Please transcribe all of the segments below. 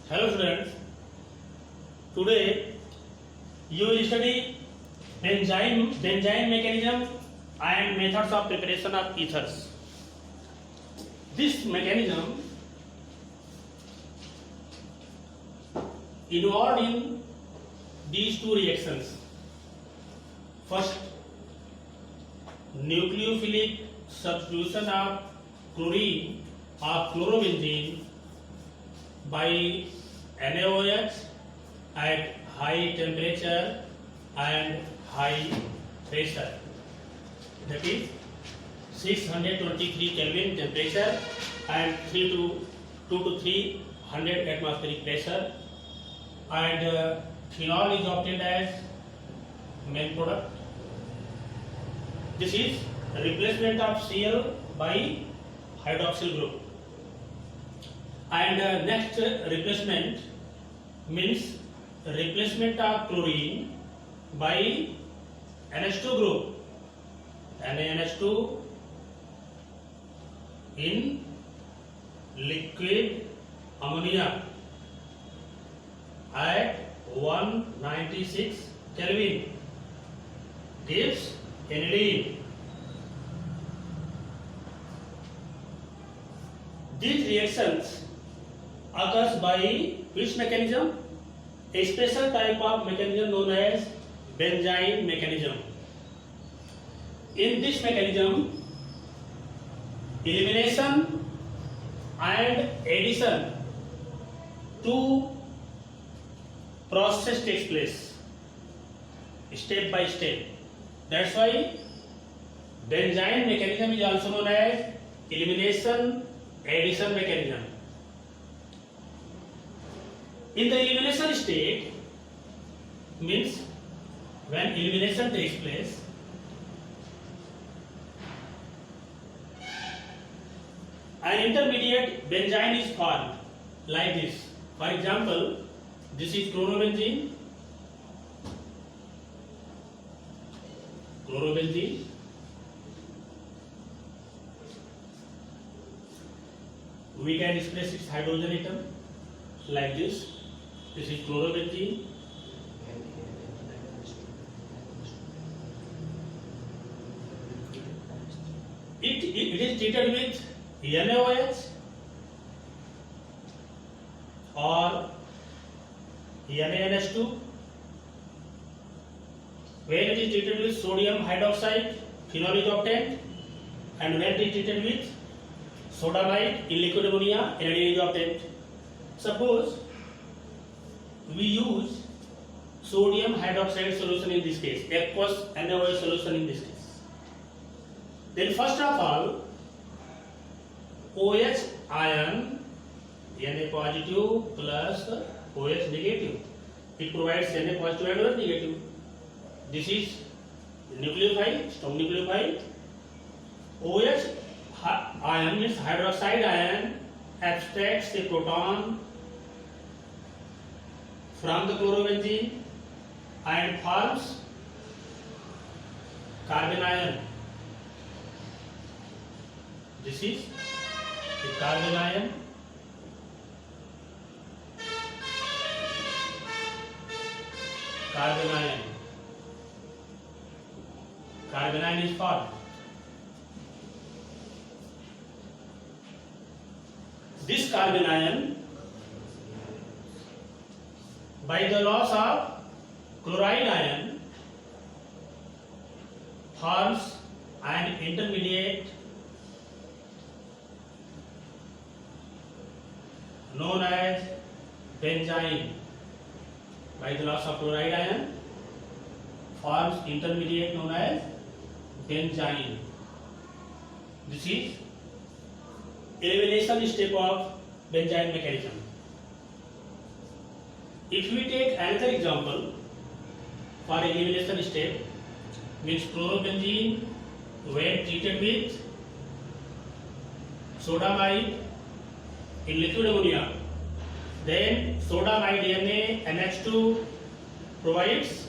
Hello students, today you will study benzene mechanism and methods of preparation of ethers. This mechanism involved in these two reactions. First, nucleophilic substitution of chlorine or chlorobenzene by NaOH at high temperature and high pressure, that is 623 Kelvin temperature and 2 to 300 atmospheric pressure, and phenol is obtained as main product. This is replacement of Cl by hydroxyl group. And next replacement means replacement of chlorine by NH2 group, NaNH2 in liquid ammonia at 196 Kelvin gives aniline. These reactions occurs by which mechanism? A special type of mechanism known as benzene mechanism. In this mechanism, elimination and addition two process takes place step by step. That's why benzene mechanism is also known as elimination addition mechanism. In the elimination state means when elimination takes place, an intermediate benzene is formed like this. For example, this is chlorobenzene, we can express its hydrogen atom like this. This is chlorobenzene. It is treated with NaOH or NaNH2. When it is treated with sodium hydroxide, phenol is obtained, and when it is treated with sodamide in liquid ammonia, aniline is obtained. Suppose we use sodium hydroxide solution in this case, aqueous NaOH solution in this case. Then first of all, OH ion, Na positive plus OH negative. It provides Na positive and OH negative. This is nucleophile, strong nucleophile. OH ion means hydroxide ion abstracts a proton from the chlorobenzene and forms carbon ion. This is the carbon ion. Carbon ion is formed. This carbon ion, by the loss of chloride ion, forms an intermediate known as benzene. By the loss of chloride ion, forms intermediate known as benzene. This is elimination step of benzene mechanism. If we take another example for elimination step, means chlorobenzene when treated with sodamide in liquid ammonia, then sodamide NaNH2 provides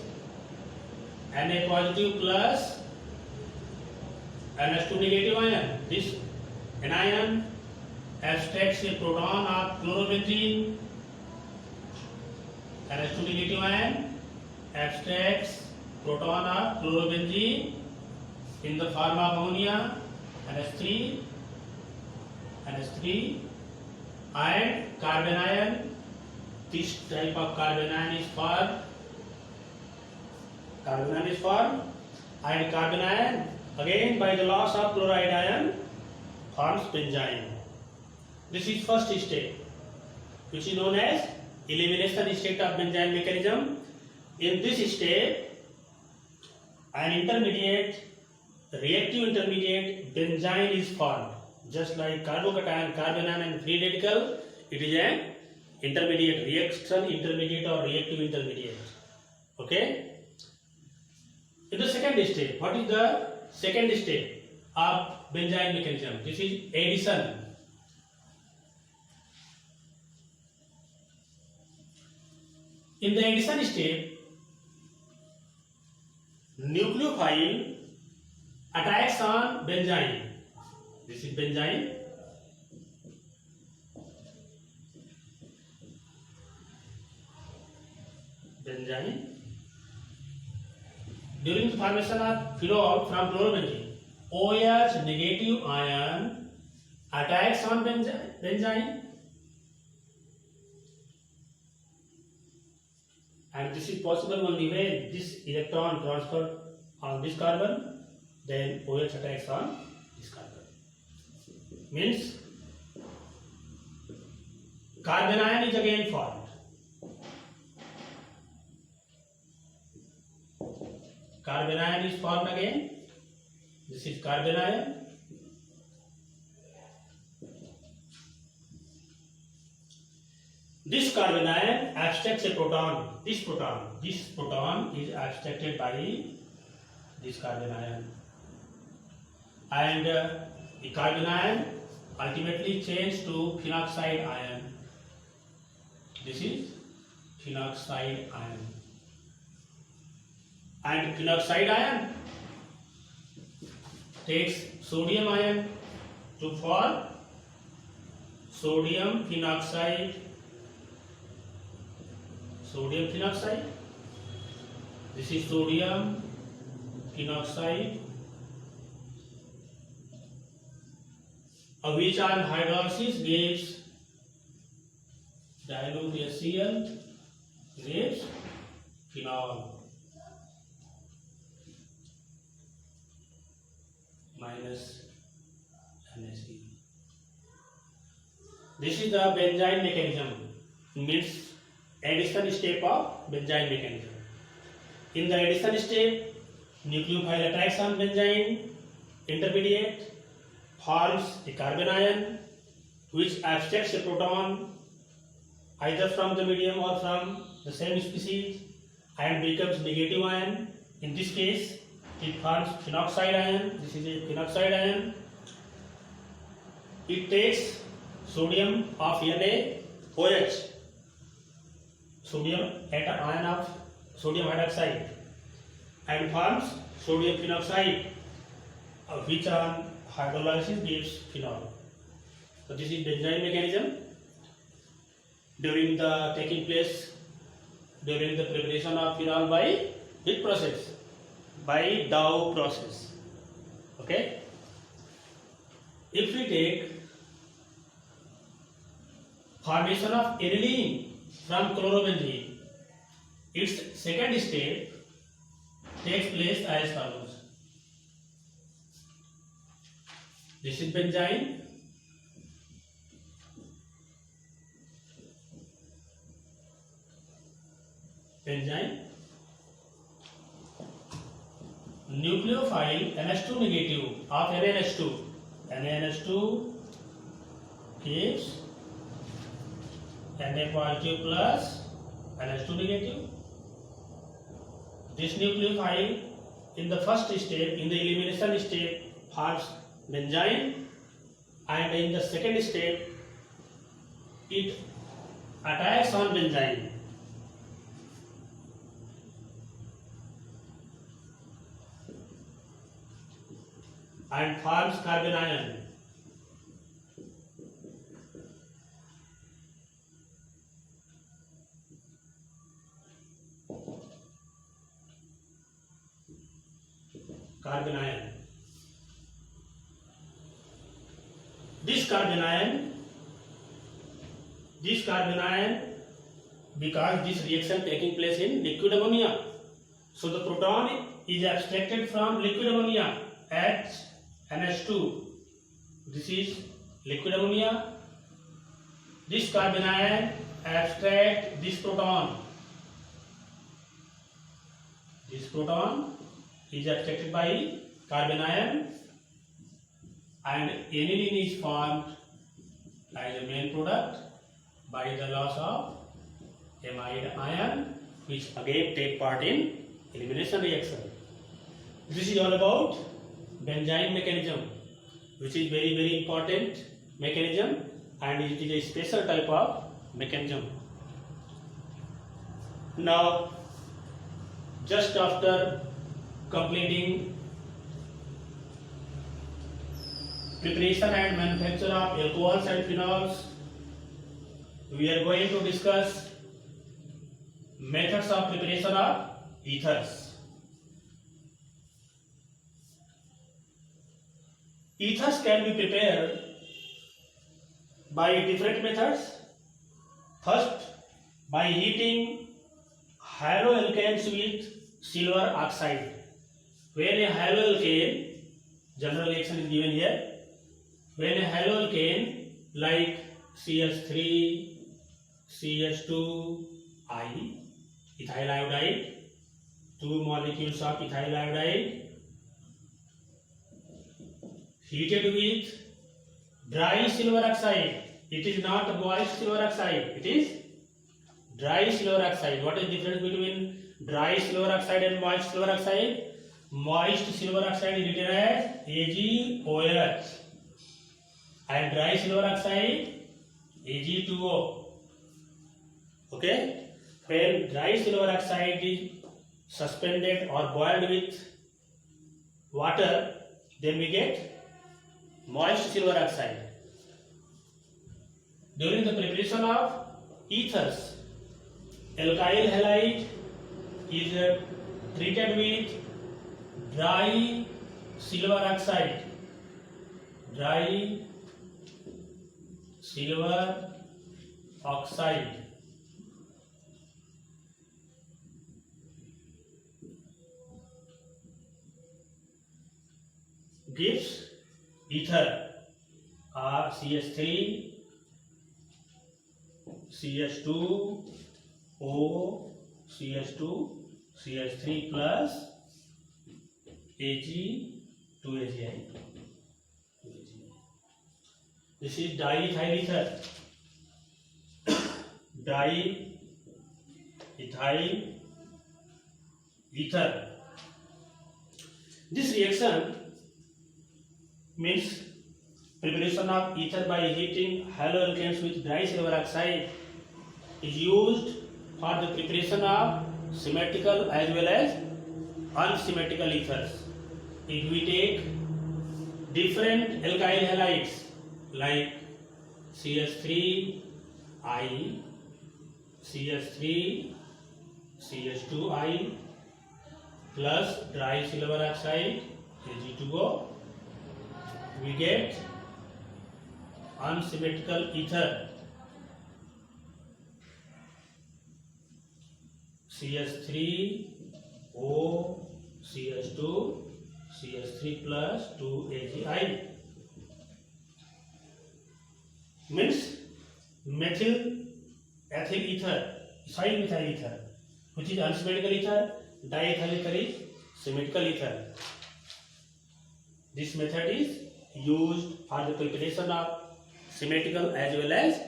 Na positive plus NH2 negative ion. This anion abstracts a proton of chlorobenzene NH2 negative ion abstracts proton of chlorobenzene in the form of ammonia NH3 and carbon ion. This type of carbon ion is formed and carbon ion again by the loss of chloride ion forms benzene. This is first state, which is known as elimination state of benzene mechanism. In this state, an intermediate, reactive intermediate benzene is formed. Just like carbocation, carbon ion and free radical, it is an intermediate reaction intermediate or reactive intermediate. Okay. In the second state, what is the second state of benzene mechanism? This is addition. In the addition state, nucleophile attacks on benzene. This is benzene. During the formation of phenol from chlorobenzene, OH negative ion attacks on benzene, and this is possible only when this electron transferred on this carbon, then OH attacks on this carbon. Means carbon ion is again formed. Carbon ion is formed again. This is carbon ion. This carbon ion abstracts a proton. This proton is abstracted by this carbon ion, and the carbon ion ultimately changes to phenoxide ion. This is phenoxide ion. And phenoxide ion takes sodium ion to form sodium phenoxide. This is sodium phenoxide, which on hydrolysis gives dilute HCl, gives phenol minus NaCl. This is the benzene mechanism, means addition step of benzene mechanism. In the addition step, nucleophile attacks on benzene intermediate, forms a carbon ion which abstracts a proton either from the medium or from the same species and becomes negative ion. In this case, it forms phenoxide ion. This is a phenoxide ion. It takes sodium of NaOH, sodium ion of sodium hydroxide, and forms sodium phenoxide, which on hydrolysis gives phenol. So this is benzene mechanism during the preparation of phenol by which process? By Dow process. Okay. If we take formation of aniline from chlorobenzene, its second state takes place as follows. This is benzene. Nucleophile NH2 negative of NaNH2 gives Na positive plus NH2 negative. This nucleophile in the first step, in the elimination step, forms benzene, and in the second step, it attacks on benzene. And forms carbon ion. carbon ion. This carbon ion, because this reaction taking place in liquid ammonia, so the proton is abstracted from liquid ammonia as NH2. This is liquid ammonia. This carbon ion abstract this proton. This proton is abstracted by carbon ion, and aniline is formed as a main product by the loss of amide ion, which again take part in elimination reaction. This is all about benzene mechanism, which is very important mechanism, and it is a special type of mechanism. Now, just after completing preparation and manufacture of alcohols and phenols, we are going to discuss methods of preparation of ethers. Ethers can be prepared by different methods. First, by heating haloalkanes with silver oxide. When a haloalkane, general reaction is given here. When a haloalkane like CH3, CH2I, ethyl iodide, two molecules of ethyl iodide, heated with dry silver oxide. It is not moist silver oxide, it is dry silver oxide. What is the difference between dry silver oxide and moist silver oxide? Moist silver oxide is written as AgOH and dry silver oxide Ag2O. Okay? When dry silver oxide is suspended or boiled with water, then we get moist silver oxide. During the preparation of ethers, alkyl halide is treated with dry silver oxide. Dry silver oxide. Gives ether CH3, CH2O, CH2, CH3 plus Ag2Agi. This is diethyl ether. Diethyl ether. This reaction means preparation of ether by heating haloalkanes with dry silver oxide is used for the preparation of symmetrical as well as unsymmetrical ethers. If we take different alkyl halides like CH3I, CH3, CH2I plus dry silver oxide Ag2O, we get unsymmetrical ether CH3O, CH2, CH3 plus 2Agi. Means methyl ethyl ether, ethyl methyl ether, which is unsymmetrical ether. Diethyl ether is symmetrical ether. This method is used for the preparation of symmetrical as well as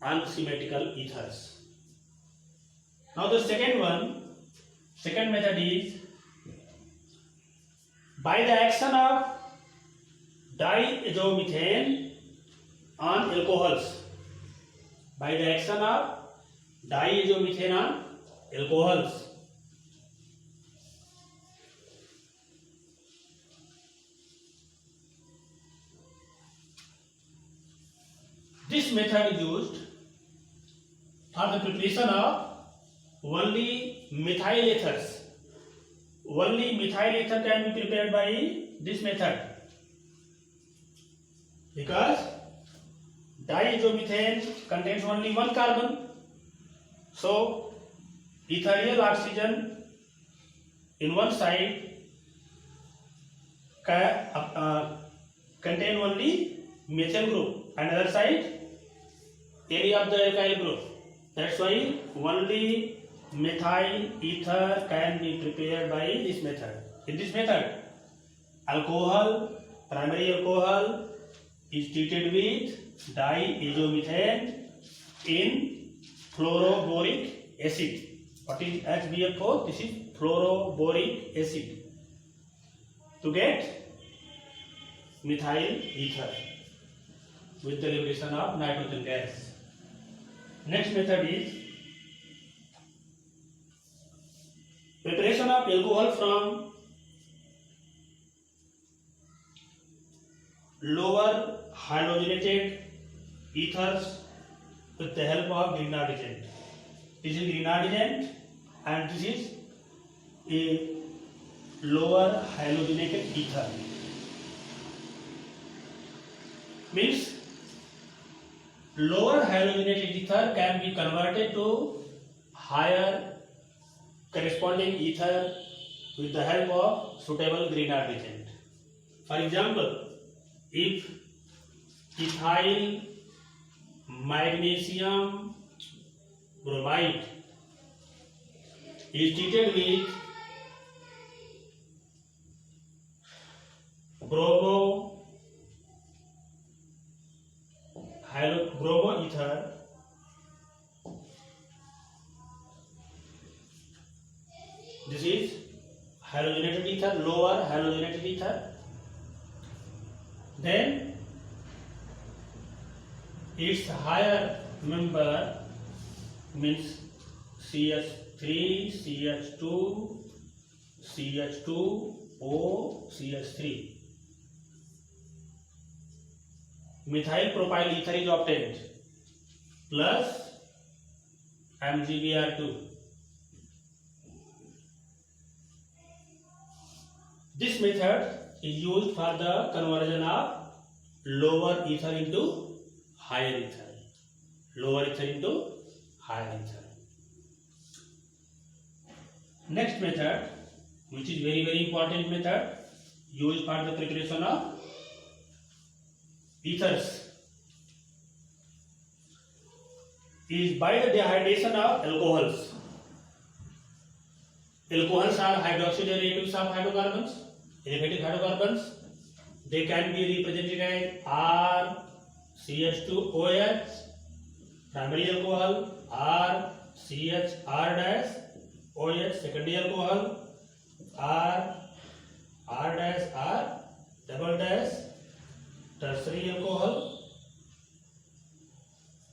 unsymmetrical ethers. Now the second method is by the action of diazomethane on alcohols. By the action of diazomethane on alcohols. This method is used for the preparation of only methyl ethers. only methyl ether can be prepared by this method, because diazomethane contains only one carbon, so ethereal oxygen in one side contain only methyl group, and other side any of the alkyl group. That's why only methyl ether can be prepared by this method. In this method, alcohol, primary alcohol is treated with diazomethane in fluoroboric acid. What is HBF4? This is fluoroboric acid, to get methyl ether with the liberation of nitrogen gas. Next method is preparation of alcohol from lower halogenated ethers with the help of Grignard agent. This is Grignard agent, and this is a lower halogenated ether. Means lower halogenated ether can be converted to higher corresponding ether with the help of suitable Grignard agent. For example, if ethyl magnesium bromide is treated with bromo ether, this is halogenated ether, lower halogenated ether, then its higher member means CH3, CH2, CH2O, CH3. Methyl propyl ether is obtained plus MgBr2. This method is used for the conversion of lower ether into higher ether. Lower ether into higher ether. Next method, which is very important method used for the preparation of ethers, is by the dehydration of alcohols. Alcohols are hydroxy derivatives of hydrocarbons, aliphatic hydrocarbons. They can be represented as R CH2OH, primary alcohol, R CHR dash OH, secondary alcohol, R dash R double dash, tertiary alcohol,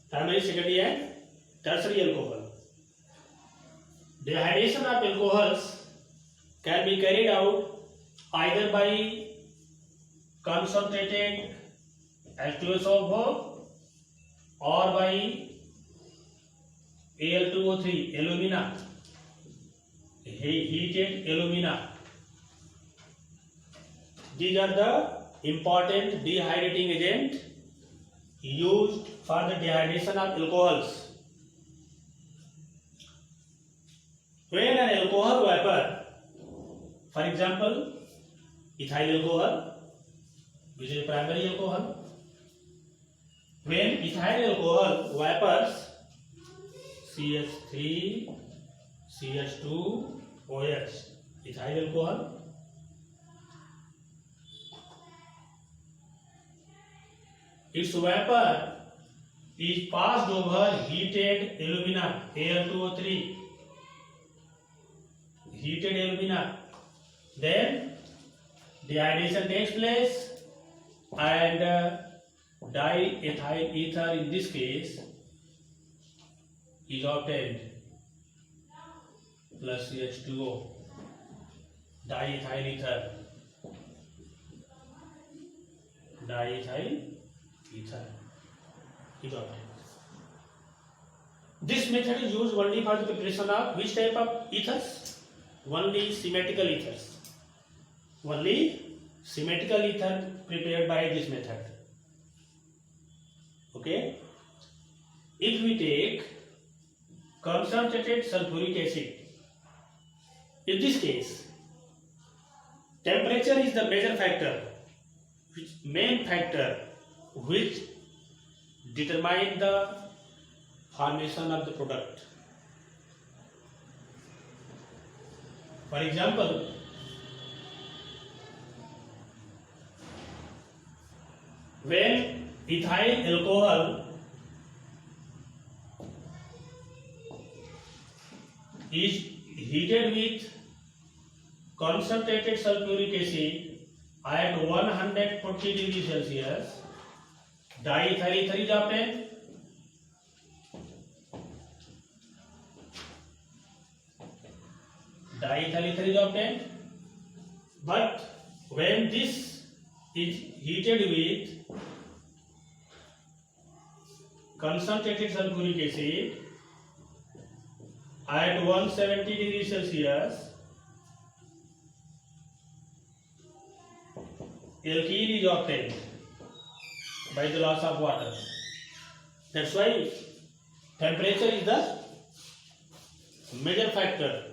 primary, secondary and tertiary alcohol. Dehydration of alcohols can be carried out either by concentrated H2SO4 or by Al2O3, alumina, heated alumina. These are the important dehydrating agent used for the dehydration of alcohols. When an alcohol vapor, for example, ethyl alcohol, which is primary alcohol, when ethyl alcohol vapors CH3, CH2OH, ethyl alcohol, its vapor is passed over heated alumina, Al2O3, heated alumina. Then dehydration takes place and diethyl ether in this case is obtained plus CH2O, diethyl ether, diethyl ether is obtained. This method is used only for the preparation of which type of ethers? only symmetrical ethers. Only symmetrical ether prepared by this method. Okay. If we take concentrated sulfuric acid, in this case, temperature is the major factor, main factor which determine the formation of the product. For example, when ethyl alcohol is heated with concentrated sulfuric acid at 140 degrees Celsius, diethyl ether is obtained. Diethyl ether is obtained. But when this is heated with concentrated sulfuric acid at 170 degrees Celsius, alkene is obtained by the loss of water. That's why temperature is the major factor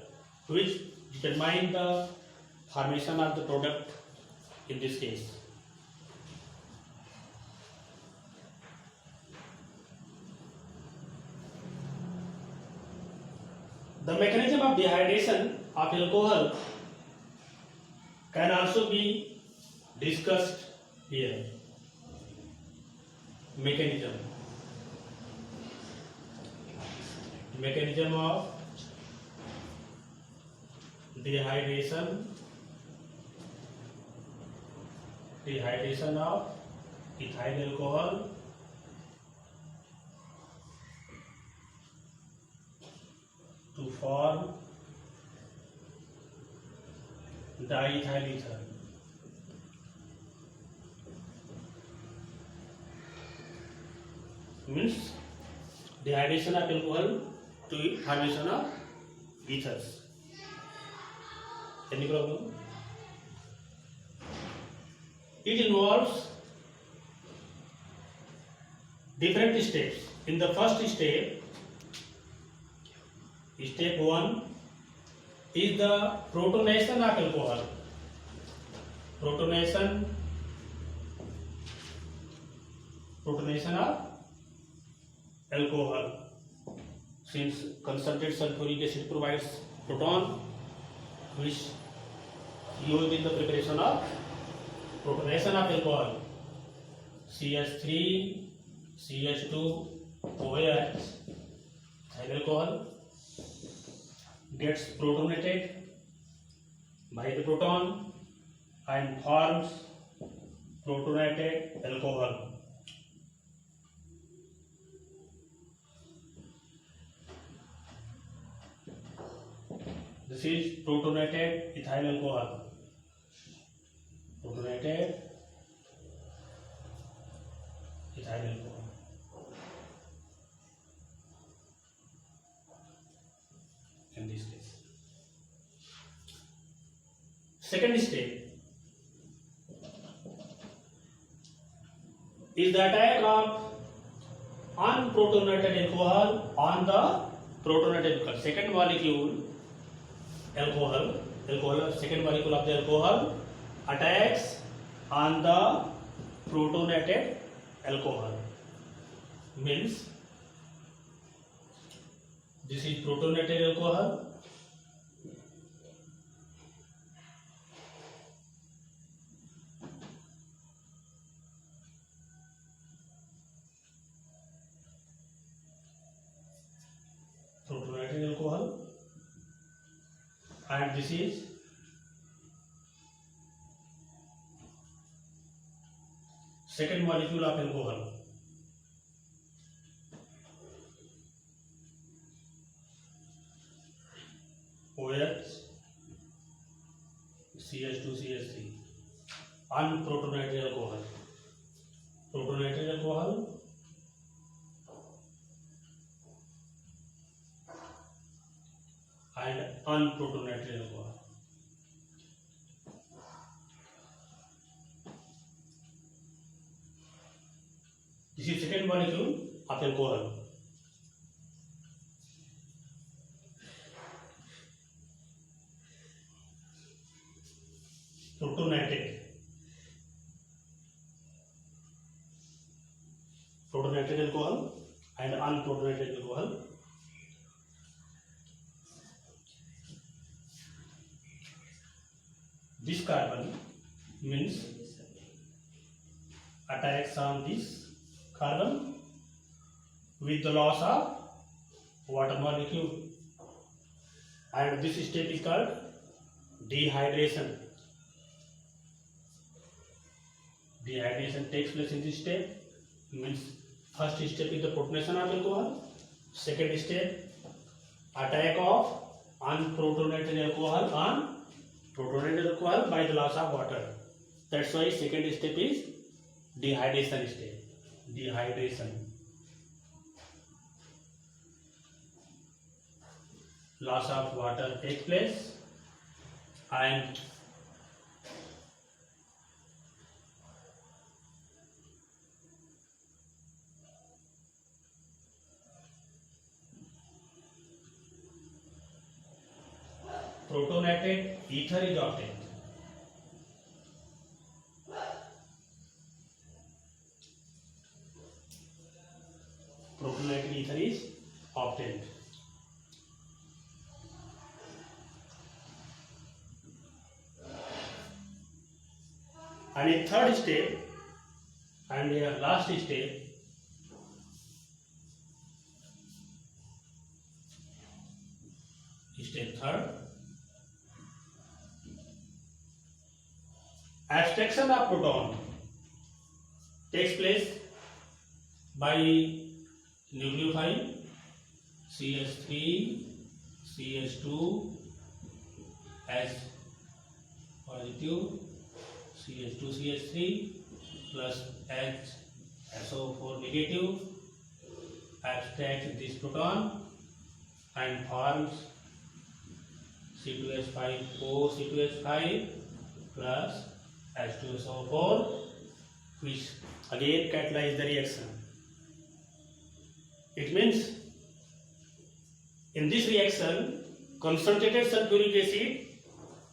which determine the formation of the product in this case. The mechanism of dehydration of alcohol can also be discussed here. Mechanism of dehydration of ethyl alcohol to form diethyl ether. Means dehydration of alcohol to formation of ethers. Any problem? It involves different steps. In the first step, step 1 is the protonation of alcohol. Protonation of alcohol. Since concentrated sulfuric acid provides proton, which used in the preparation of protonation of alcohol, CH3, CH2, OH, ethyl alcohol gets protonated by the proton and forms protonated alcohol. This is protonated ethyl alcohol. Protonated ethyl alcohol. In this case. Second step is the attack of unprotonated alcohol on the protonated alcohol. Second molecule second molecule of the alcohol attacks on the protonated alcohol. Means this is protonated alcohol. Protonated alcohol, and this is second molecule of alcohol. OH, CH2, CH3, unprotonated alcohol. Protonated alcohol and unprotonated alcohol. This is second molecule of alcohol. Protonated alcohol and unprotonated alcohol. This carbon means attacks on this carbon with the loss of water molecule, and this step is called dehydration. Dehydration takes place in this step. Means first step is the protonation of alcohol, second step attack of unprotonated alcohol on protonated alcohol by the loss of water. That's why second step is dehydration step. Dehydration. Loss of water takes place and protonated ether is obtained. Protonated ether is obtained. And a third step and a last step, step third, abstraction of proton takes place by nucleophile CH3 CH2 as positive, CH2 CH3 plus H SO4 negative, abstracts this proton and forms C2H5O C2H5 plus H2SO4, which again catalyze the reaction. It means in this reaction concentrated sulfuric acid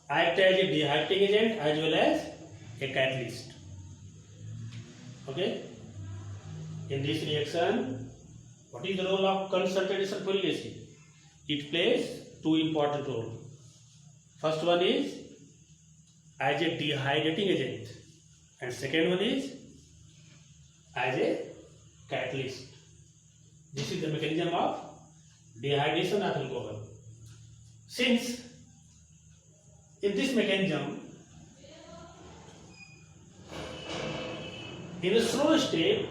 act as a dehydrating agent as well as a catalyst. Okay, in this reaction what is the role of concentrated sulfuric acid? It plays two important roles. First one is as a dehydrating agent and second one is as a catalyst. This is the mechanism of dehydration of alcohol. Since in this mechanism, in a slow state,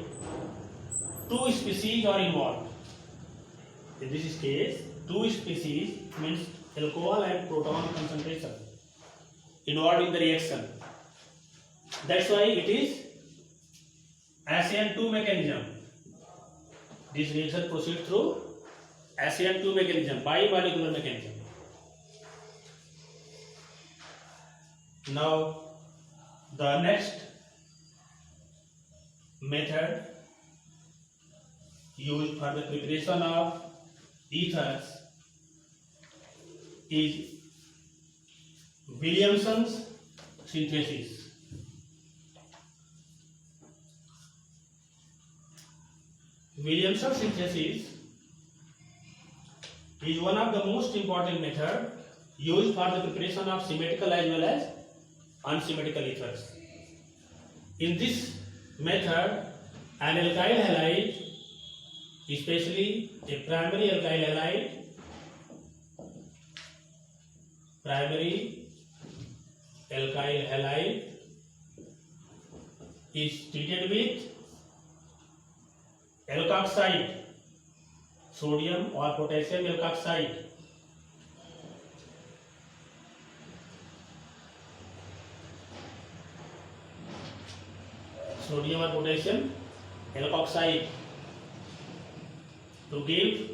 two species are involved. In this case, two species means alcohol and proton concentration involved in the reaction. That's why it is ASEAN2 mechanism. This reaction proceeds through ASEAN2 mechanism, bimolecular mechanism. Now, the next method used for the preparation of ethers is Williamson's synthesis. Williamson synthesis is one of the most important methods used for the preparation of symmetrical as well as unsymmetrical ethers. In this method, an alkyl halide, especially a primary alkyl halide, is treated with alkoxide, sodium or potassium alkoxide. Sodium or potassium alkoxide to give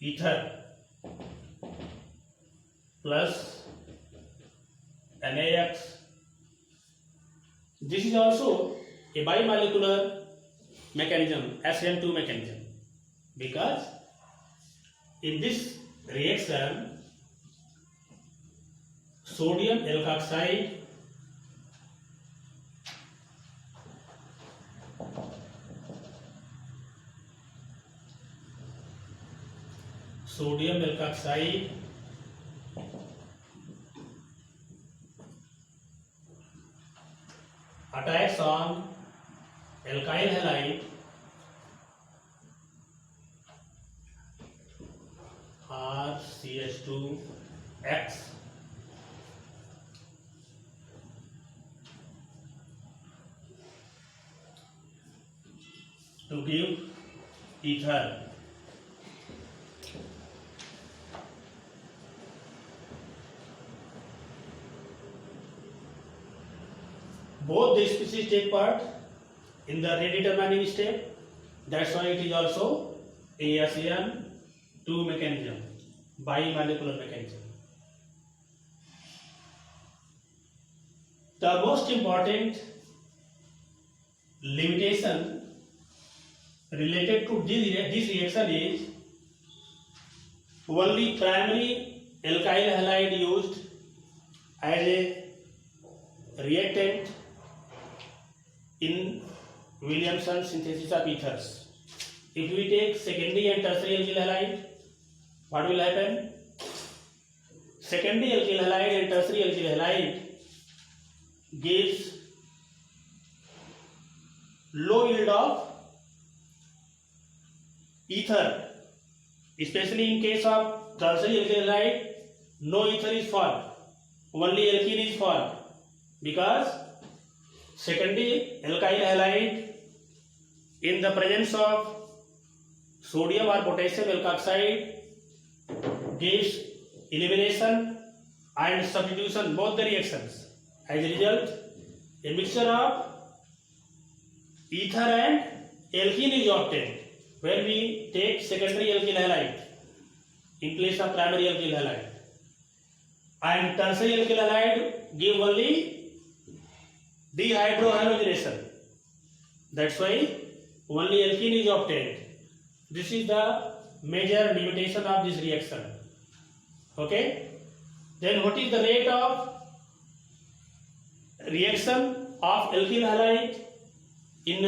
ether plus NaX. This is also a bimolecular mechanism, SN2 mechanism, because in this reaction sodium alkoxide attacks on alkyl halide RCH2X to give ether. Both the species take part in the redetermining step. That's why it is also a SN2 mechanism, bimolecular mechanism. The most important limitation related to this reaction is only primary alkyl halide used as a reactant in Williamson synthesis of ethers. If we take secondary and tertiary alkyl halide, what will happen? Secondary alkyl halide and tertiary alkyl halide gives low yield of ether, especially in case of tertiary alkyl halide. No ether is formed, only alkene is formed, because secondary alkyl halide in the presence of sodium or potassium alkoxide gives elimination and substitution, both the reactions. As a result, a mixture of ether and alkene is obtained when we take secondary alkyl halide in place of primary alkyl halide, and tertiary alkyl halide give only dehydrohalogenation. That's why only alkene is obtained. This is the major limitation of this reaction. Okay. Then what is the rate of reaction of alkyl halide in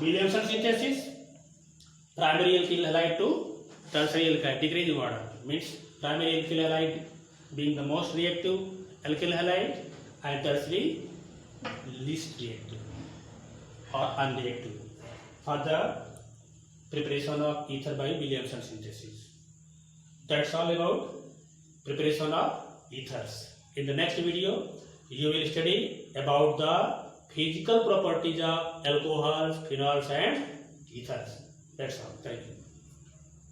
Williamson synthesis? Primary alkyl halide to tertiary alkyl halide, decreasing order, means primary alkyl halide being the most reactive alkyl halide and tertiary least reactive or unreactive for the preparation of ether by Williamson synthesis. That's all about preparation of ethers. In the next video, you will study about the physical properties of alcohols, phenols and ethers. That's all. Thank you.